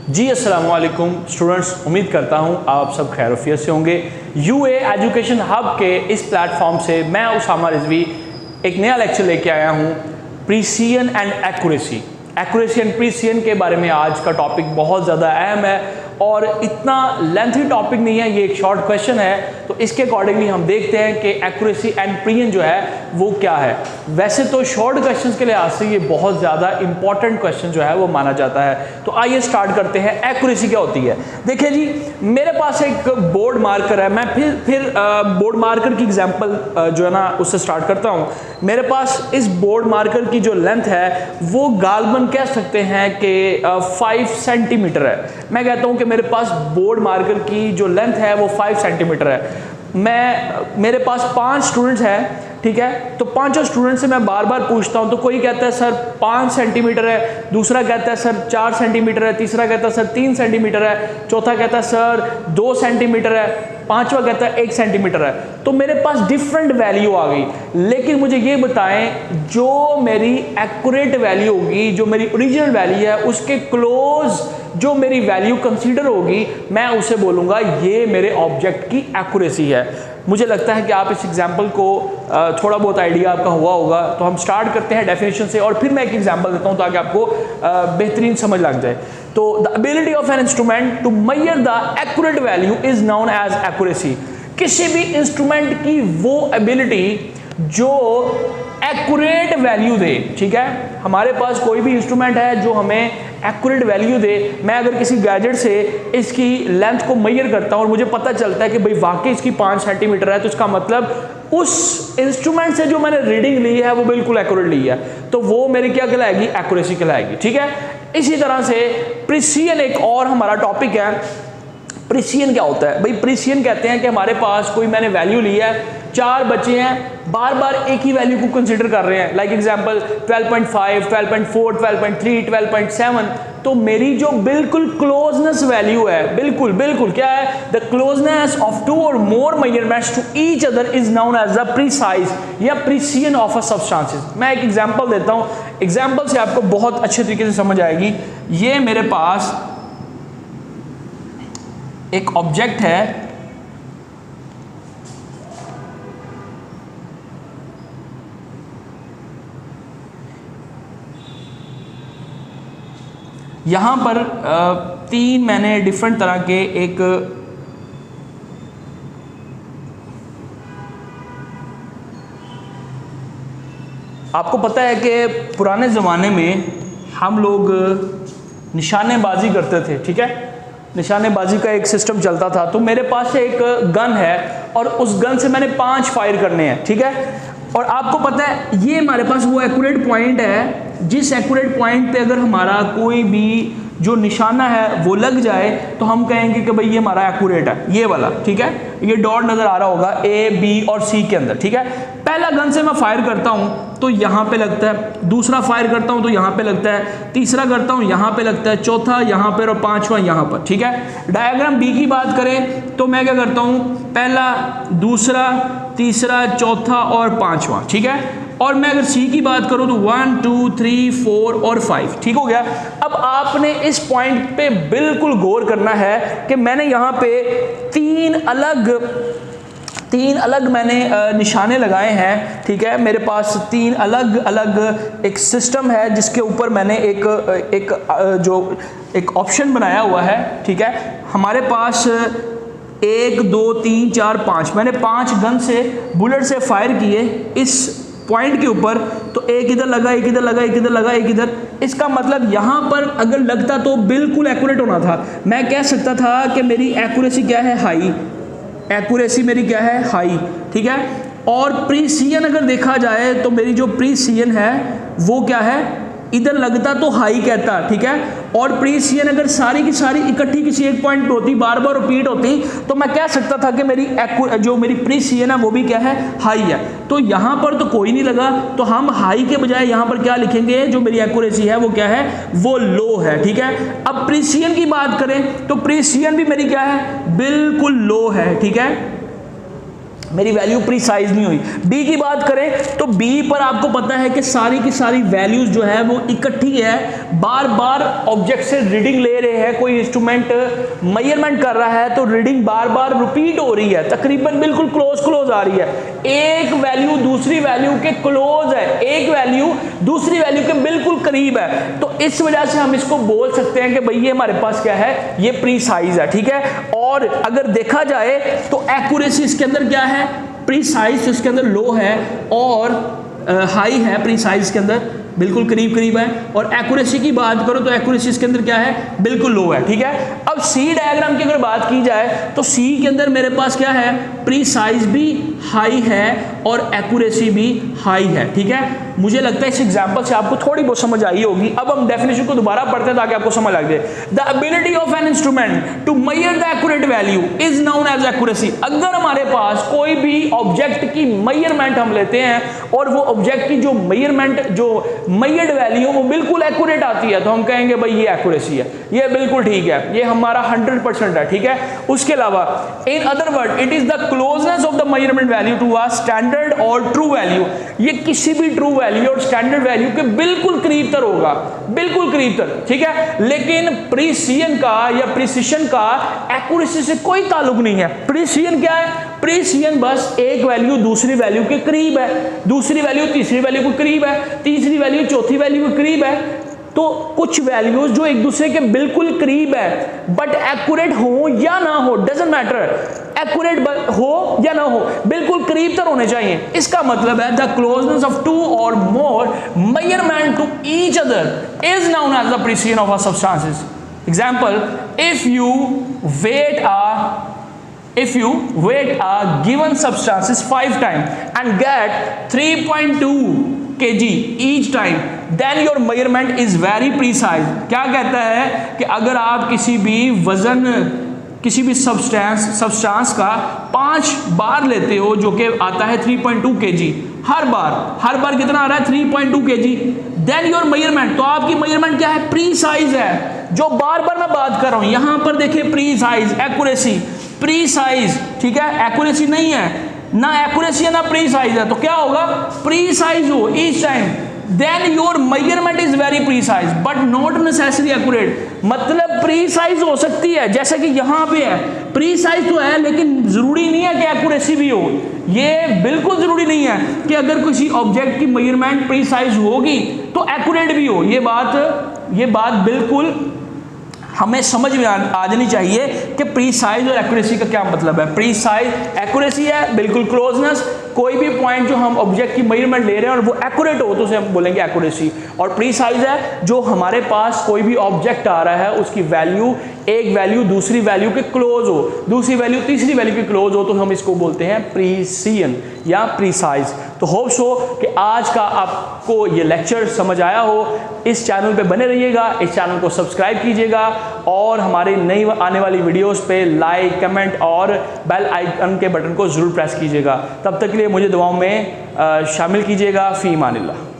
जी अस्सलाम वालेकुम स्टूडेंट्स, उम्मीद करता हूँ आप सब खैरियत से होंगे। यूए एजुकेशन हब के इस प्लेटफॉर्म से मैं उसामा रिजवी एक नया लेक्चर लेके आया हूँ, precision and accuracy. Accuracy and precision के बारे में आज का टॉपिक बहुत ज़्यादा अहम है और इतना लेंथी टॉपिक नहीं है, ये एक शॉर्ट क्वेश्चन है, तो इसके अकॉर्डिंगली हम देखते हैं कि एक्यूरेसी एंड प्रीसिजन जो है वो क्या है। वैसे तो शॉर्ट क्वेश्चंस के लिहाज से ये बहुत ज़्यादा इंपॉर्टेंट क्वेश्चन जो है वो माना जाता है। तो आइए स्टार्ट करते हैं, एक्यूरेसी क्या होती है। देखिए जी, मेरे पास एक बोर्ड मार्कर है, मैं फिर बोर्ड मार्कर की एग्जांपल जो है ना उससे स्टार्ट करता हूँ। मेरे पास इस बोर्ड मार्कर की जो लेंथ है वो गालबन कह सकते हैं कि 5 सेंटीमीटर है। मैं कहता हूँ कि मेरे पास बोर्ड मार्कर की जो लेंथ है वो 5 सेंटीमीटर है। मेरे पास 5 स्टूडेंट्स हैं, ठीक है, तो पांचों स्टूडेंट से मैं बार बार पूछता हूं, तो कोई कहता है सर 5 सेंटीमीटर है, दूसरा कहता है सर 4 सेंटीमीटर है, तीसरा कहता है सर 3 सेंटीमीटर है, चौथा कहता है सर 2 सेंटीमीटर है, पांचवा कहता है 1 सेंटीमीटर है। तो मेरे पास डिफरेंट वैल्यू आ गई, लेकिन मुझे ये बताएं जो मेरी एक्यूरेट वैल्यू होगी, जो मेरी ओरिजिनल वैल्यू है उसके क्लोज जो मेरी वैल्यू कंसीडर होगी, मैं उसे बोलूँगा ये मेरे ऑब्जेक्ट की एक्यूरेसी है। मुझे लगता है कि आप इस एग्जाम्पल को थोड़ा बहुत आइडिया आपका हुआ होगा। तो हम स्टार्ट करते हैं डेफिनेशन से और फिर मैं एक एग्जाम्पल देता हूँ ताकि आपको बेहतरीन समझ लग जाए। तो the ability of an instrument to measure the accurate value is known as accuracy. किसी भी इंस्ट्रूमेंट की वो एबिलिटी जो एक्यूरेट वैल्यू दे, ठीक है, हमारे पास कोई भी इंस्ट्रूमेंट है जो हमें एक्यूरेट वैल्यू दे। मैं अगर किसी गैजेट से इसकी लेंथ को मेजर करता हूं और मुझे पता चलता है कि भाई वाकई इसकी 5 सेंटीमीटर है, तो इसका मतलब उस इंस्ट्रूमेंट से जो मैंने रीडिंग ली है वो बिल्कुल एक्यूरेट ली है, तो वो मेरी क्या कहलाएगी, एक्यूरेसी कहलाएगी, ठीक है। इसी तरह से प्रीसिजन एक और हमारा टॉपिक है। प्रीसिजन क्या होता है भाई? प्रीसिजन कहते हैं कि हमारे पास कोई मैंने वैल्यू ली है, 4 बच्चे हैं बार बार एक ही वैल्यू को कंसीडर कर रहे हैं, लाइक एग्जांपल 12.5, 12.4, 12.3, 12.7, तो मेरी जो बिल्कुल क्लोजनेस वैल्यू है, बिल्कुल क्या है, द क्लोजनेस ऑफ 2 और more measurements to each other is known as the precise या प्रीसिजन ऑफ अ सब्सटेंसेस। मैं एक एग्जांपल देता हूं, एग्जांपल से आपको बहुत अच्छे तरीके से समझ आएगी। ये मेरे पास एक ऑब्जेक्ट है, यहां पर 3 मैंने डिफरेंट तरह के एक आपको पता है कि पुराने ज़माने में हम लोग निशानेबाजी करते थे, ठीक है, निशानेबाजी का एक सिस्टम चलता था। तो मेरे पास एक गन है और उस गन से मैंने 5 फायर करने हैं, ठीक है, और आपको पता है ये हमारे पास वो एक्यूरेट पॉइंट है जिस एक्यूरेट पॉइंट पे अगर हमारा कोई भी जो निशाना है वो लग जाए तो हम कहेंगे कि भाई ये हमारा एक्यूरेट है, ये वाला, ठीक है। ये डॉट नजर आ रहा होगा ए, बी और सी के अंदर, ठीक है। पहला गन से मैं फायर करता हूं तो यहां पे लगता है, दूसरा फायर करता हूं तो यहां पे लगता है, तीसरा करता हूं यहां पे लगता है, चौथा यहां पर और पांचवा यहां पर, ठीक है। डायग्राम बी की बात करें तो मैं क्या करता हूं, पहला, दूसरा, तीसरा, चौथा और पांचवा, ठीक है। और मैं अगर सी की बात करूं तो 1, 2, 3, 4 और 5, ठीक हो गया। अब आपने इस पॉइंट पे बिल्कुल गौर करना है कि मैंने यहां पे तीन अलग मैंने निशाने लगाए हैं, ठीक है। मेरे पास 3 अलग अलग एक सिस्टम है जिसके ऊपर मैंने एक ऑप्शन बनाया हुआ है, ठीक है। हमारे पास 1, 2, 3, 4, 5 मैंने 5 गन से बुलेट से फायर किए इस पॉइंट के ऊपर, तो एक इधर लगा, एक इधर लगा, एक इधर लगा, एक इधर। इसका मतलब यहां पर अगर लगता तो बिल्कुल एक्यूरेट होना था। मैं कह सकता था कि मेरी एक्यूरेसी क्या है, हाई, एक्यूरेसी मेरी क्या है, हाई, ठीक है। और प्रीसिजन अगर देखा जाए तो मेरी जो प्रीसिजन है वो क्या है, इधर लगता तो हाई कहता, ठीक है। और प्रीसिजन अगर सारी की सारी इकट्ठी किसी एक पॉइंट पे होती, बार बार रिपीट होती, तो मैं कह सकता था कि जो मेरी प्रीसिजन है वो भी क्या है, हाई है। तो यहां पर तो कोई नहीं लगा, तो हम हाई के बजाय यहां पर क्या लिखेंगे, जो मेरी एक्यूरेसी है वो क्या है, वो लो है, ठीक है। अब प्रीसिजन की बात करें तो प्रीसिजन भी मेरी क्या है, बिल्कुल लो है, ठीक है। मेरी वैल्यू प्रीसाइज नहीं हुई। बी की बात करें तो बी पर आपको पता है कि सारी की सारी वैल्यूज जो है वो इकट्ठी है, बार बार ऑब्जेक्ट से रीडिंग ले रहे हैं, कोई इंस्ट्रूमेंट मेजरमेंट कर रहा है तो रीडिंग बार बार रिपीट हो रही है, तकरीबन बिल्कुल क्लोज आ रही है। एक वैल्यू दूसरी वैल्यू के क्लोज है, एक वैल्यू दूसरी वैल्यू के बिल्कुल करीब है, तो इस वजह से हम इसको बोल सकते हैं कि भाई ये हमारे पास क्या है, ये प्रीसाइज है। ठीक है, और अगर देखा जाए तो एक्यूरेसी इसके अंदर क्या है, प्रीसाइज तो इसके अंदर लो है और हाई है, प्रीसाइज के अंदर बिल्कुल करीब करीब है, और एक्यूरेसी की बात करो तो एक्यूरेसी इसके अंदर क्या है, बिल्कुल लो है। ठीक है, अब सी डायग्राम की अगर बात की जाए तो सी के अंदर मेरे पास क्या है, प्रीसाइज भी हाई है और एक्यूरेसी भी हाई है। ठीक है, मुझे लगता है इस एग्जांपल से आपको थोड़ी बहुत समझ आई होगी। अब हम डेफिनेशन को दोबारा पढ़ते हैं ताकि आपको समझ लग जाए। The ability of an instrument to measure the accurate value is known as accuracy. अगर हमारे पास कोई भी ऑब्जेक्ट की मेजरमेंट हम लेते हैं और वो ऑब्जेक्ट की जो मेजरमेंट, जो मेजर्ड वैल्यू वो बिल्कुल एक्यूरेट आती है, तो हम कहेंगे भाई ये एक्यूरेसी है, ये बिल्कुल ठीक है, ये हमारा 100% है। ठीक है, उसके अलावा in other word it is the closeness of the measurement value to a standard और ट्रू वैल्यू। ये किसी भी ट्रू वैल्यू और स्टैंडर्ड वैल्यू के बिल्कुल करीब तर होगा, बिल्कुल करीब तर। ठीक है, लेकिन प्रीसिजन का या प्रिसिशन का एक्यूरेसी से कोई ताल्लुक नहीं है। प्रीसिजन क्या है, प्रीसिजन बस एक वैल्यू दूसरी वैल्यू के करीब है, दूसरी वैल्यू तीसरी वैल्यू के करीब है, तीसरी वैल्यू चौथी वैल्यू के करीब है। तो कुछ वैल्यूज जो एक दूसरे के बिल्कुल करीब है बट एक्यूरेट हो या ना हो, डजंट मैटर, एक्यूरेट हो या ना हो, बिल्कुल करीब तर होने चाहिए। इसका मतलब है द क्लोजनेस ऑफ टू और more measurement to each other is known as the precision of a substances. Example, if you weight a given substances 5 times and get 3.2 kg each time, then your measurement is very precise। क्या कहता है कि अगर आप किसी भी वजन, किसी भी सब्सटेंस का 5 बार लेते हो जो कि आता है 3.2 kg, हर बार कितना आ रहा है, 3.2 kg, देन योर मेजरमेंट, तो आपकी मेजरमेंट क्या है, प्रीसाइज है। जो बार बार मैं बात कर रहा हूं, यहां पर देखिए प्रीसाइज, एक्यूरेसी, प्रीसाइज। ठीक है, एक्यूरेसी नहीं है, ना एक्यूरेसी है ना प्रीसाइज है, तो क्या होगा, प्रीसाइज हो each time, then your measurement is very precise but not necessary accurate. मतलब प्रीसाइज हो सकती है, जैसे कि यहां पे है, प्रीसाइज तो है लेकिन जरूरी नहीं है कि एक्यूरेसी भी हो। ये बिल्कुल जरूरी नहीं है कि अगर किसी ऑब्जेक्ट की मेजरमेंट प्रीसाइज होगी तो एक्यूरेट भी हो। ये बात बिल्कुल हमें समझ में आ जानी चाहिए कि प्रीसाइज और एक्यूरेसी का क्या मतलब है। प्रीसाइज एक्यूरेसी है, बिल्कुल क्लोजनेस, कोई भी पॉइंट जो हम ऑब्जेक्ट की मेजरमेंट ले रहे हैं और वो एक्यूरेट हो तो उसे हम बोलेंगे एक्यूरेसी। और प्रीसाइज है जो हमारे पास कोई भी ऑब्जेक्ट आ रहा है, उसकी वैल्यू, एक वैल्यू दूसरी वैल्यू के क्लोज हो, दूसरी वैल्यू तीसरी वैल्यू के क्लोज हो, तो हम इसको बोलते हैं प्रीसिजन या प्रीसाइज। तो होप्स हो कि आज का आपको ये लेक्चर समझ आया हो। इस चैनल पे बने रहिएगा, इस चैनल को सब्सक्राइब कीजिएगा और हमारे नई आने वाली वीडियोस पे लाइक, कमेंट और बेल आइकन के बटन को ज़रूर प्रेस कीजिएगा। तब तक के लिए मुझे दुआओं में शामिल कीजिएगा। फ़ी अमानिल्लाह।